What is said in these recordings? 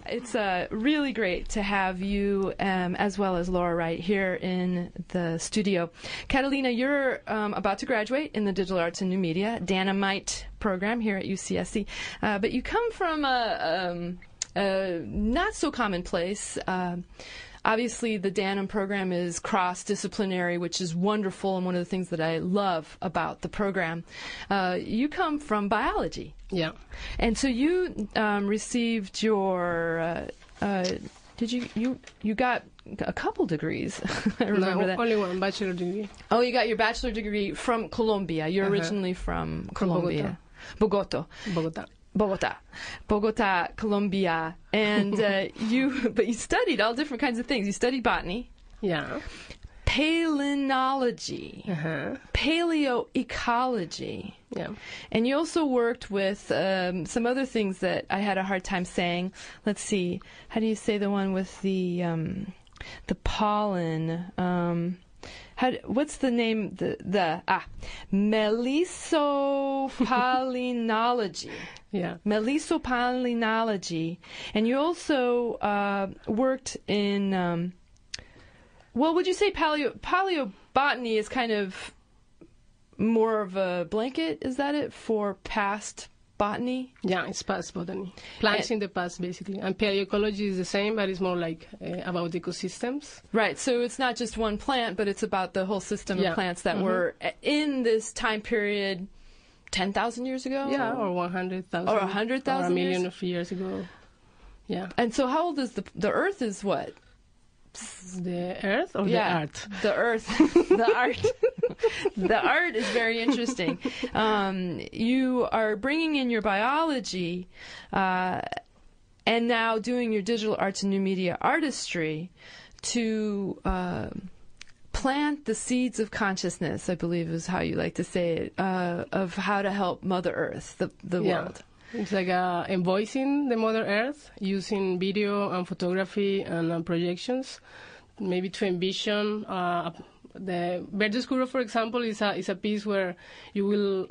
It's really great to have you, as well as Laura Wright, here in the studio. Catalina, you're about to graduate in the Digital Arts and New Media Dynamite program here at UCSC, but you come from a not so common place. Obviously, the DANM program is cross-disciplinary, which is wonderful, and one of the things that I love about the program. You come from biology. Yeah. And so you received your, you got a couple degrees. I remember that. Only one bachelor degree. Oh, you got your bachelor degree from Colombia. You're originally from Colombia. Bogotá, Colombia. And but you studied all different kinds of things. You studied botany. Yeah. Palynology. Paleoecology. Yeah. And you also worked with some other things that I had a hard time saying. Let's see. How do you say the one with the pollen? What's the name? Melissopalynology. Yeah. Melissopalynology. And you also worked in, would you say paleobotany is kind of more of a blanket, is that it, for past botany? Yeah, it's past botany. Plants in the past, basically. And paleoecology is the same, but it's more like about ecosystems. Right, so it's not just one plant, but it's about the whole system of plants that were in this time period 10,000 years ago? Yeah, or 100,000. Or 100,000 Or a million of years ago. Yeah. And so how old is the Earth is what? The Earth or the art? The Earth. The art. The art is very interesting. You are bringing in your biology and now doing your digital arts and new media artistry to plant the seeds of consciousness, I believe is how you like to say it, of how to help Mother Earth, the world. It's like embossing the Mother Earth using video and photography and projections, maybe to envision. The Verde Obscura, for example, is a piece where you will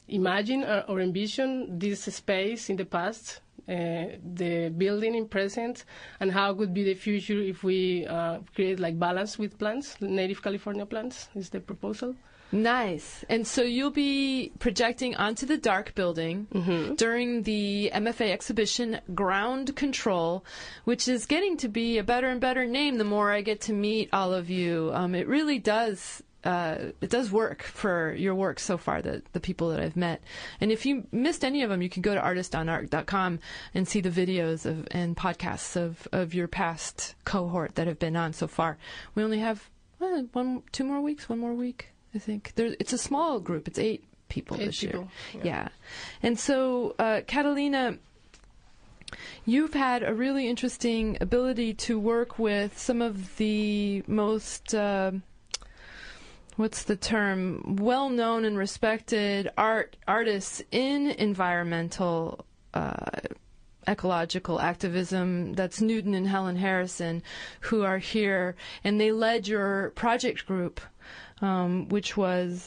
imagine or envision this space in the past, the building in present, and how could be the future if we create like balance with plants, native California plants is the proposal. Nice. And so you'll be projecting onto the dark building during the MFA Exhibition Ground Control, which is getting to be a better and better name the more I get to meet all of you. It really does work for your work so far, the people that I've met. And if you missed any of them, you can go to artistonart.com and see the videos and podcasts of your past cohort that have been on so far. We only have one more week. I think it's a small group. It's 8 people this year. Yeah. And so, Catalina, you've had a really interesting ability to work with some of the most, what's the term, well-known and respected artists in environmental ecological activism. That's Newton and Helen Harrison, who are here, and they led your project group, which was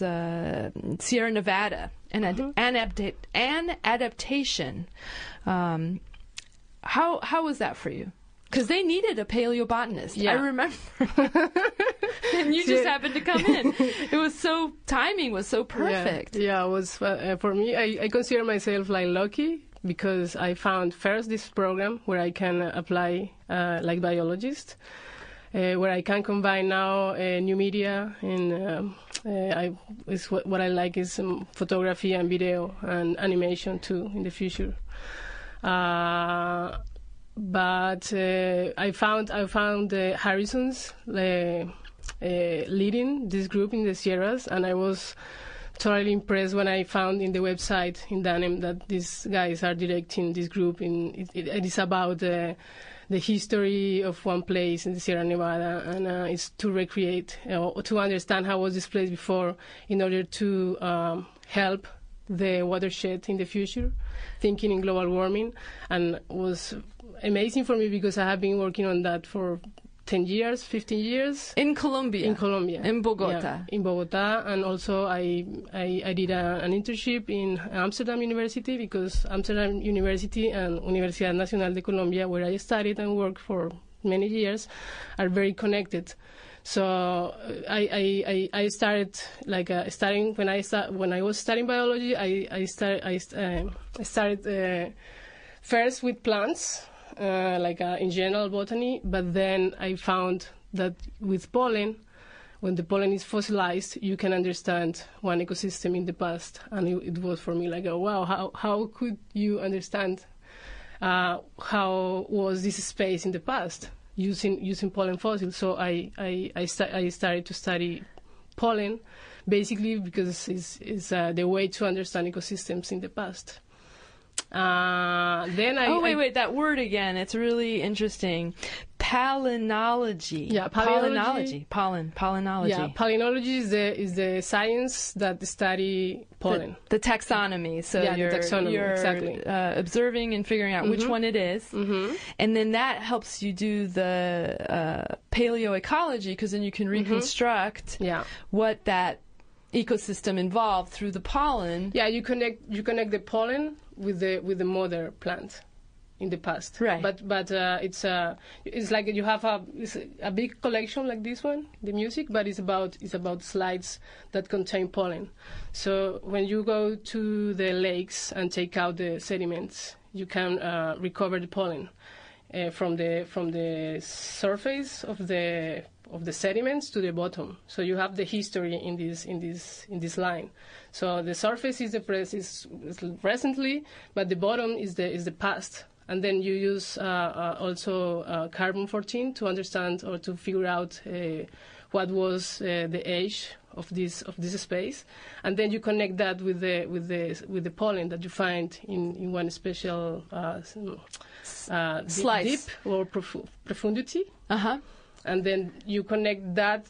Sierra Nevada, an adaptation. How was that for you? Because they needed a paleobotanist. Yeah. I remember. And you just happened to come in. Timing was so perfect. Yeah, it was, for me, I consider myself like lucky because I found first this program where I can apply like biologist. Where I can combine now new media and what I like is photography and video and animation too in the future. But I found Harrison's leading this group in the Sierras, and I was totally impressed when I found in the website in DANM that these guys are directing this group. It is about the history of one place in the Sierra Nevada, and it's to recreate or to understand how was this place before in order to help the watershed in the future, thinking in global warming. And it was amazing for me because I have been working on that for 10 years, 15 years. In Colombia? In Colombia. In Bogota? Yeah, in Bogota. And also I did an internship in Amsterdam University, because Amsterdam University and Universidad Nacional de Colombia, where I studied and worked for many years, are very connected. So I started when I was studying biology. I started first with plants, in general botany. But then I found that with pollen, when the pollen is fossilized, you can understand one ecosystem in the past, and it was for me wow, how could you understand how was this space in the past? Using pollen fossils. So I started to study pollen, basically because it's the way to understand ecosystems in the past. Wait, that word again. It's really interesting. Palynology. Yeah, pollenology. Yeah, palynology is the science that study pollen. The taxonomy. So yeah, the taxonomy, you're exactly. Observing and figuring out which one it is, and then that helps you do the paleoecology, because then you can reconstruct what that ecosystem involved through the pollen. Yeah, you connect the pollen with the mother plant in the past. Right. But it's like you have a big collection like this one, the music, but it's about slides that contain pollen. So when you go to the lakes and take out the sediments, you can recover the pollen from the surface of the sediments to the bottom. So you have the history in this line. So the surface is presently, but the bottom is the past. And then you use also carbon-14 to understand or to figure out what was the age of this space, and then you connect that with the pollen that you find in one special deep or profundity. And then you connect that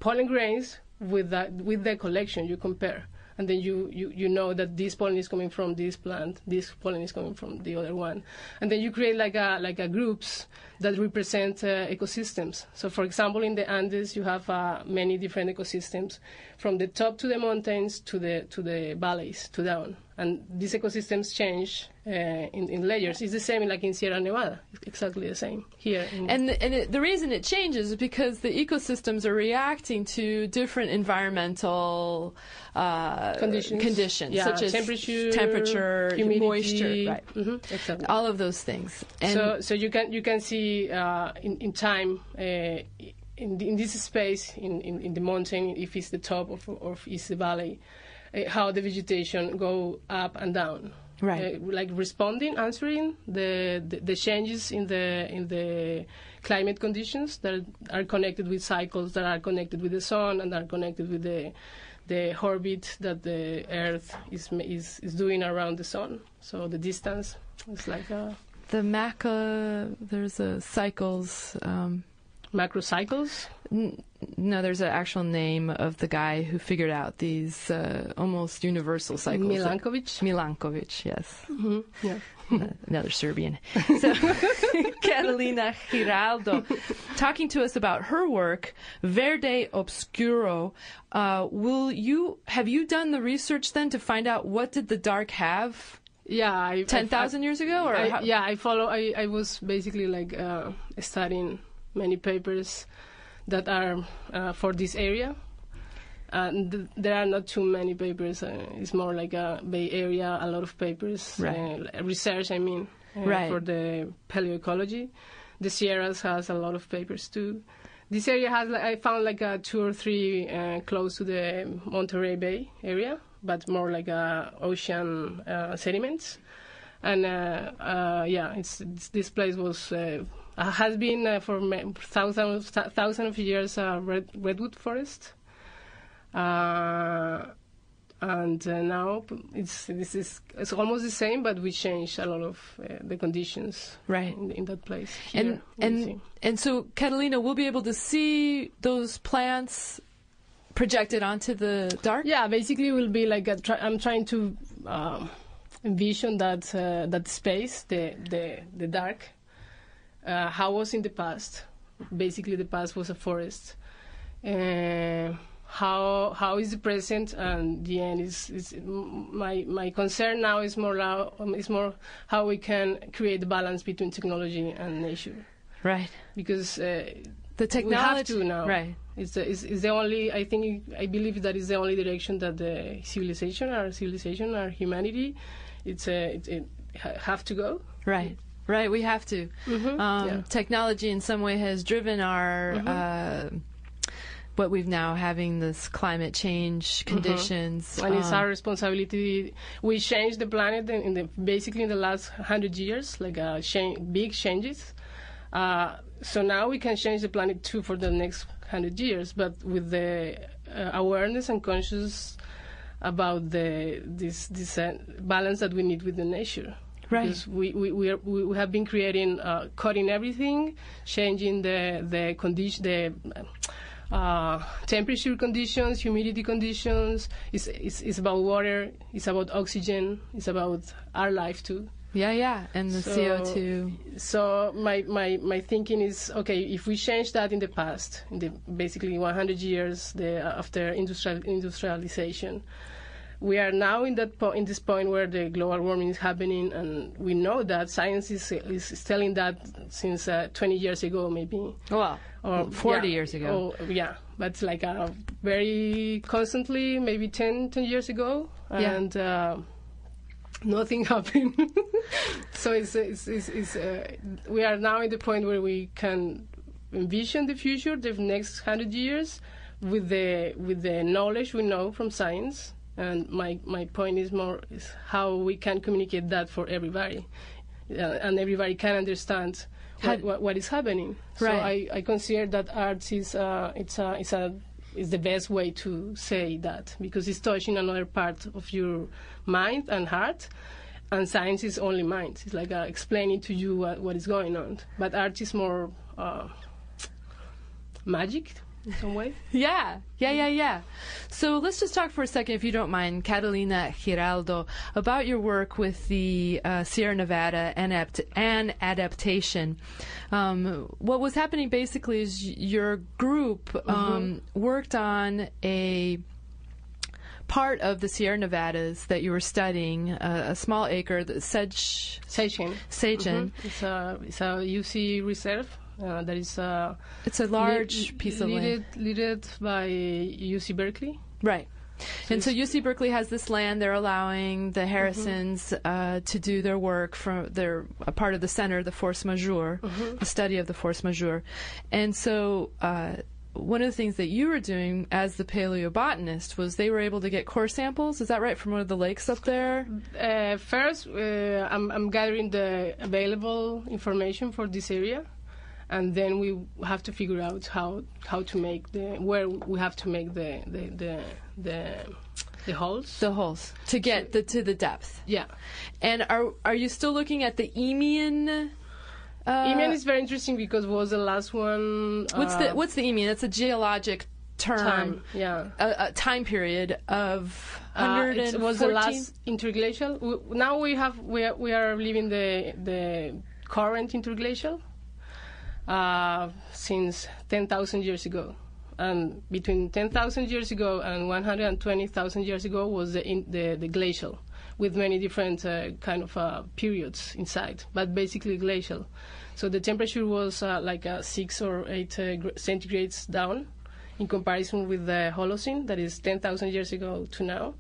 pollen grains with the collection. You compare. And then you know that this pollen is coming from this plant, this pollen is coming from the other one, and then you create like a groups that represent ecosystems. So, for example, in the Andes, you have many different ecosystems, from the top to the mountains to the valleys to down, and these ecosystems change in layers. It's the same like in Sierra Nevada. It's exactly the same here. The reason it changes is because the ecosystems are reacting to different environmental conditions yeah, such as temperature, humidity, moisture, right? Exactly. All of those things. And so you can see in time in this space in the mountain, if it's the top or if it's the valley, how the vegetation go up and down. Right. Like answering the changes in the climate conditions that are connected with cycles, that are connected with the sun, and are connected with the orbit that the Earth is doing around the sun. So the distance is like there's a cycles. Macrocycles? No, there's an actual name of the guy who figured out these almost universal cycles. Milankovic, yes. Yeah. Another Serbian. So, Catalina Giraldo, talking to us about her work, Verde Obscura. Have you done the research then to find out what did the dark have? Yeah, 10,000 years ago, or I was basically like studying many papers that are for this area. There are not too many papers. It's more like a Bay Area, a lot of papers, research, for the paleoecology. The Sierras has a lot of papers too. This area has, I found like 2 or 3 close to the Monterey Bay area, but more like ocean sediments. And this place was has been for thousands of years redwood forest. And now it's almost the same, but we changed a lot of the conditions in that place. Here, and so, Catalina, we'll be able to see those plants projected onto the dark? Yeah, basically it will be like I'm trying to envision that space, the dark, how was in the past. Basically, the past was a forest. How is the present, and the end is my concern now is more how we can create the balance between technology and nature. Right. Because the technology, we have to now. Right. It's the only. I believe that is the only direction that the our humanity, it have to go. Right. Right. We have to. Technology in some way has driven our. What we've now having this climate change conditions. And it's our responsibility. We changed the planet basically in the last 100 years, like big changes. So now we can change the planet too for the next 100 years, but with the awareness and conscious about this balance that we need with the nature. Right. Because we have been creating, cutting everything, changing the condition, temperature conditions, humidity conditions. It's about water. It's about oxygen. It's about our life too. Yeah, and the CO2. So my thinking is, okay, if we change that in the past, in the basically 100 years after industrialization, we are now in this point where the global warming is happening, and we know that science is telling that since 20 years ago, maybe. Well, or 40 years ago. But it's like very constantly, maybe 10 years ago, and nothing happened. So we are now at the point where we can envision the future, the next 100 years, with the knowledge we know from science. And my point is how we can communicate that for everybody, and everybody can understand what is happening. Right. So I consider that art is the best way to say that, because it's touching another part of your mind and heart, and science is only mind. It's like explaining to you what is going on. But art is more magic in some way. Yeah. So let's just talk for a second, if you don't mind, Catalina Giraldo, about your work with the Sierra Nevada and adaptation. What was happening basically is your group worked on a part of the Sierra Nevadas that you were studying, a small acre, the Seychen. It's a UC reserve. That is it's a large piece of land. Led by UC Berkeley. Right. And so UC Berkeley has this land. They're allowing the Harrisons to do their work. They're a part of the center, the force majeure, the study of the force majeure. And so one of the things that you were doing as the paleobotanist was they were able to get core samples. Is that right, from one of the lakes up there? First, I'm gathering the available information for this area. And then we have to figure out how to make where we have to make the holes. The holes to get to the depth. Yeah. And are you still looking at the Eemian? Eemian is very interesting because it was the last one. What's the Eemian? It's a geologic term. A time period of 114. It was the last interglacial. Now we are living the current interglacial. Since 10,000 years ago. And between 10,000 years ago and 120,000 years ago was the glacial, with many different kind of periods inside, but basically glacial. So the temperature was like 6 or 8 centigrades down in comparison with the Holocene, that is 10,000 years ago to now.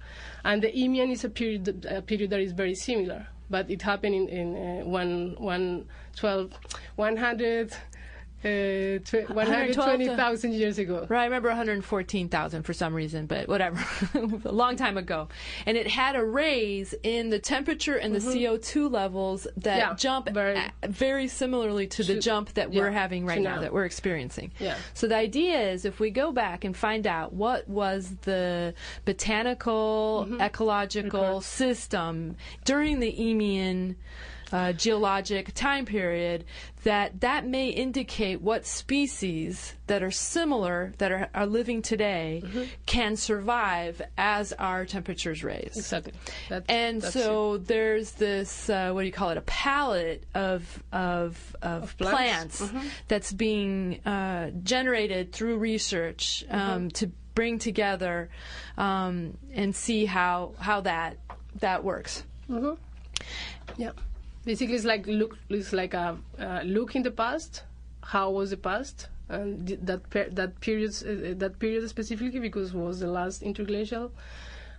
And the Eemian is a period that is very similar, but it happened in 120,000 years ago. Right, I remember 114,000 for some reason, but whatever, a long time ago. And it had a raise in the temperature and the CO2 levels that jump very similarly to the jump that we're having right now, that we're experiencing. Yeah. So the idea is, if we go back and find out what was the botanical, ecological system during the Eemian geologic time period, that may indicate what species that are similar, that are living today, can survive as our temperatures raise. Exactly. That's so it. There's this, what do you call it, a palette of plants that's being generated through research to bring together and see how that works. Yeah. Basically, it's like a look in the past. How was the past, and that period specifically, because it was the last interglacial.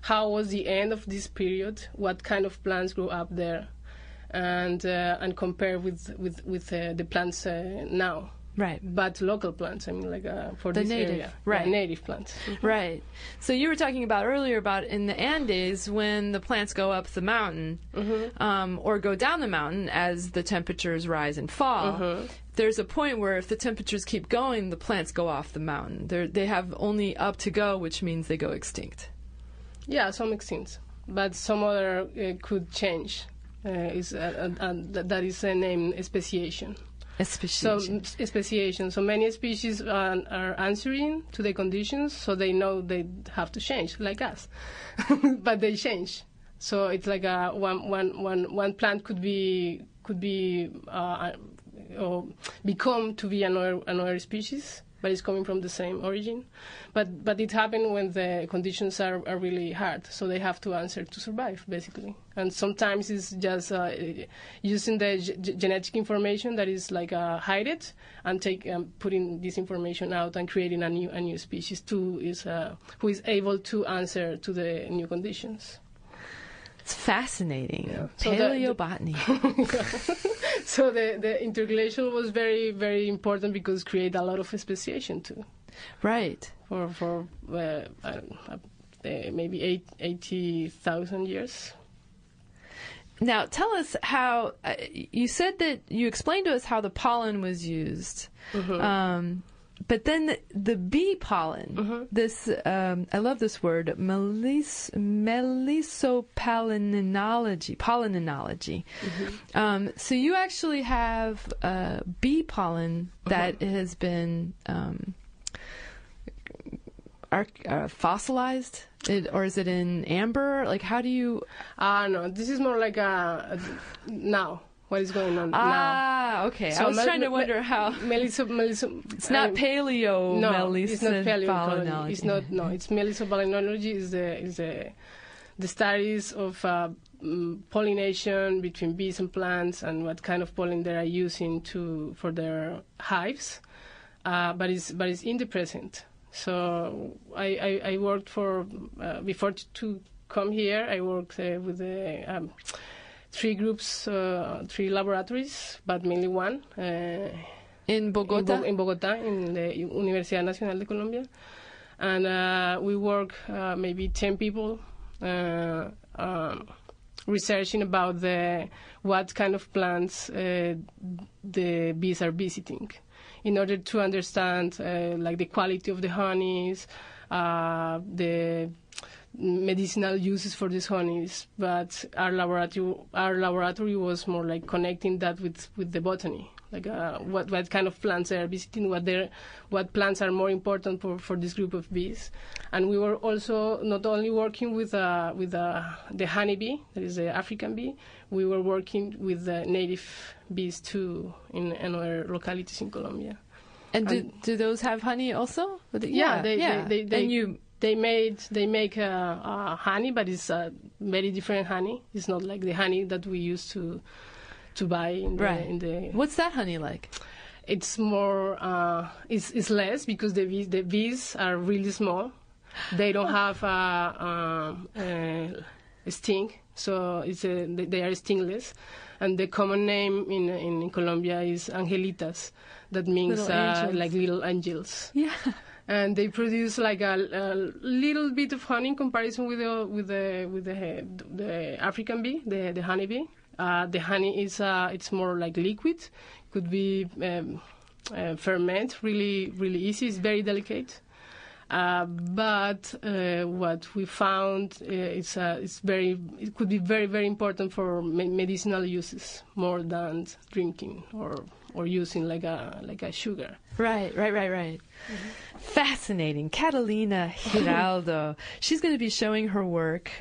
How was the end of this period? What kind of plants grew up there, and compare with the plants now. Right. But local plants, I mean, like for the this native, area. right. Yeah, native plants. Right. So you were talking about earlier about in the Andes when the plants go up the mountain or go down the mountain as the temperatures rise and fall. There's a point where if the temperatures keep going, the plants go off the mountain. They have only up to go, which means they go extinct. Yeah, some extinct. But some other could change. That is named speciation. Speciation. So many species are answering to the conditions, so they know they have to change, like us, but they change. So it's like one plant could be or become to be another species, but it's coming from the same origin. But it happens when the conditions are really hard, so they have to answer to survive, basically. And sometimes it's just using the genetic information that is like hide it and putting this information out and creating a new species who is able to answer to the new conditions. It's fascinating. Yeah. Paleobotany. So the interglacial was very, very important because it created a lot of speciation too. Right. For maybe 80,000 years. Now, tell us how, you said that you explained to us how the pollen was used. But then the bee pollen, this, I love this word, pollinology. So you actually have bee pollen that has been fossilized, or is it in amber? Like, how do you? No, this is more like now. What is going on now? Okay. So I was trying to wonder how. Melissa. It's not paleo. No, it's not paleoecology. It's not. No, it's melissopollinology. Is the studies of pollination between bees and plants and what kind of pollen they are using for their hives, but it's in the present. So I worked for before to come here. I worked with the. 3 groups, 3 laboratories, but mainly one. In Bogota? In Bogota, in the Universidad Nacional de Colombia. And we work maybe 10 people researching about what kind of plants the bees are visiting in order to understand like the quality of the honeys, the medicinal uses for these honeys, but our laboratory was more like connecting that with the botany, like what kind of plants they are visiting, what plants are more important for this group of bees. And we were also not only working with the honeybee, that is the African bee, we were working with the native bees too in other localities in Colombia. And do those have honey also? Yeah, They make honey, but it's a very different honey. It's not like the honey that we used to buy in the. What's that honey like? It's more. It's less because the bees are really small. They don't have a sting, so they are stingless. And the common name in Colombia is angelitas. That means like little angels. Yeah. And they produce like a little bit of honey in comparison with the African bee, the honeybee. The honey is it's more like liquid, could be ferment really easy. It's very delicate, But what we found it could be very, very important for medicinal uses more than drinking or using like a sugar. Right. Mm-hmm. Fascinating. Catalina Giraldo. She's going to be showing her work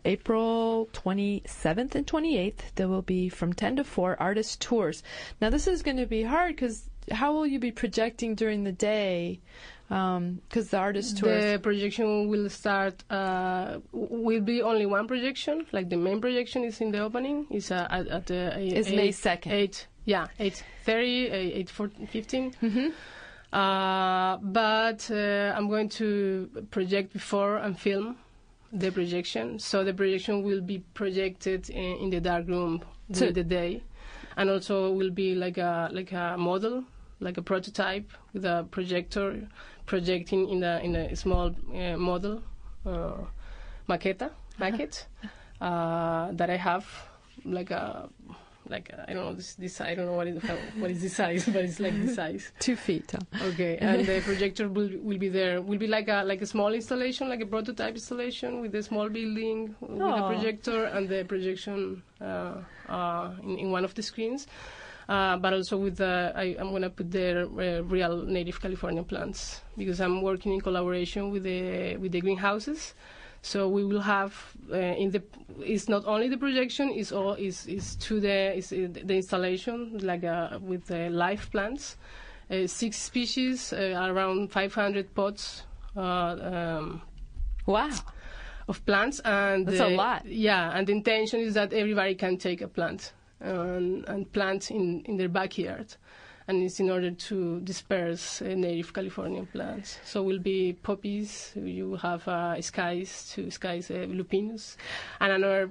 April 27th and 28th. There will be from 10 to 4 artist tours. Now, this is going to be hard because how will you be projecting during the day? Because the artist tours. The projection will start. Will be only one projection. Like the main projection is in the opening. It's at the. It's May 2nd. 8:30, 8:15. Mm-hmm. But I'm going to project before and film the projection. So the projection will be projected in the dark room during the day, and also will be like a model, like a prototype with a projector projecting in a small model maquette that I have I don't know this I don't know what is this size, but it's like this size. 2 feet. Okay, and the projector will be there. Will be like a small installation, like a prototype installation with a small building with a projector and the projection in one of the screens. But also with I'm going to put there real native Californian plants because I'm working in collaboration with the greenhouses. So we will have it's not only the projection, it's the installation with live plants, 6 species, around 500 pots. Wow. Of plants, and that's a lot. Yeah, and the intention is that everybody can take a plant and plant in their backyard. And it's in order to disperse native Californian plants. So will be poppies. You will have skies lupinus, and another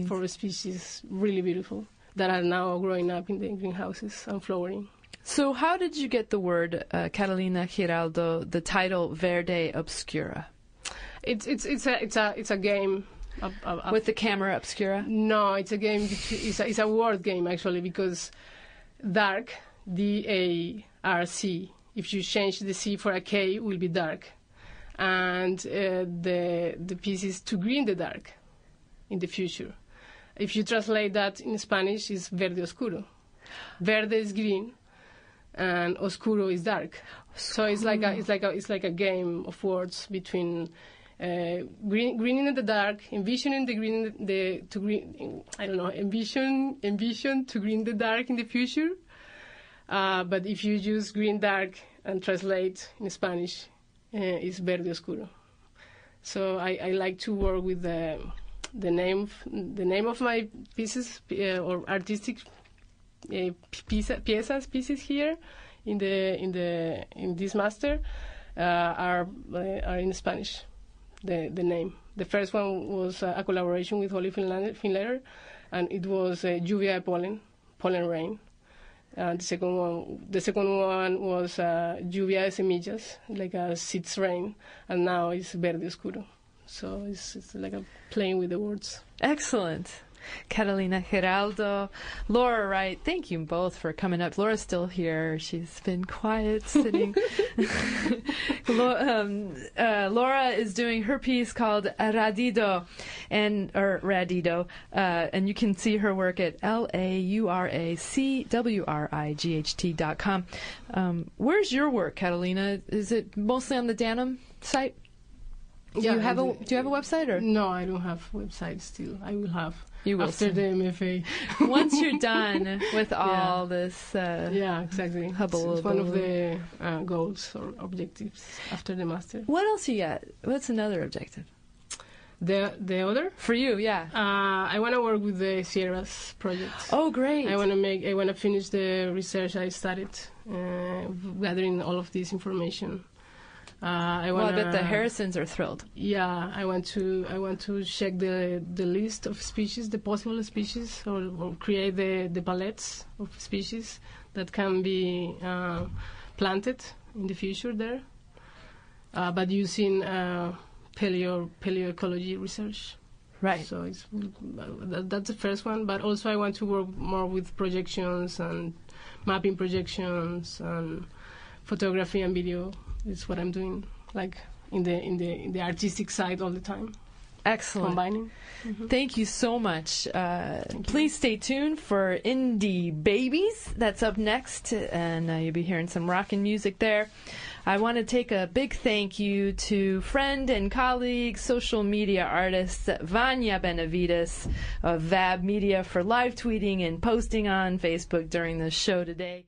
4 species, really beautiful, that are now growing up in the greenhouses and flowering. So how did you get the word Catalina Giraldo, the title Verde Obscura? It's a game. With the camera obscura? No, it's a game. It's a word game actually, because dark. D-A-R-C. If you change the C for a K, it will be dark. And the piece is to green the dark in the future. If you translate that in Spanish, it's Verde Oscuro. Verde is green, and Oscuro is dark. So it's like a game of words between greening in the dark, envisioning envision to green the dark in the future. But if you use green dark and translate in Spanish, it's Verde Oscuro. So I like to work with the name of my pieces or artistic pieces here in this master are in Spanish. The name. The first one was a collaboration with Holly Finlater, and it was Lluvia de pollen rain. The second one was Lluvia de semillas, like a seeds rain, and now it's Verde Oscuro. So it's like a playing with the words. Excellent. Catalina Giraldo, Laura Wright, thank you both for coming up. Laura's still here. She's been quiet, sitting. Laura is doing her piece called Radido, and you can see her work at lauracwright.com. Where's your work, Catalina? Is it mostly on the Danum site? Do you have a website or? No, I don't have a website still. I will have. You will after the MFA. Once you're done with all this. Yeah, exactly. It's one of the goals or objectives after the master. What else you got? What's another objective? The other? For you, yeah. I want to work with the Sierras project. Oh, great. I want to finish the research I started, gathering all of this information. I bet the Harrisons are thrilled. Yeah, I want to check the list of species, the possible species, or create the palettes of species that can be planted in the future there, but using paleoecology research. Right. So that's the first one, but also I want to work more with projections and mapping projections and photography and video. Is what I'm doing like in the artistic side all the time. Excellent. Combining. Thank you so much. Please stay tuned for Indie Babies. That's up next, and you'll be hearing some rockin' music there. I want to take a big thank you to friend and colleague, social media artist Vanya Benavides of VAB Media for live tweeting and posting on Facebook during the show today.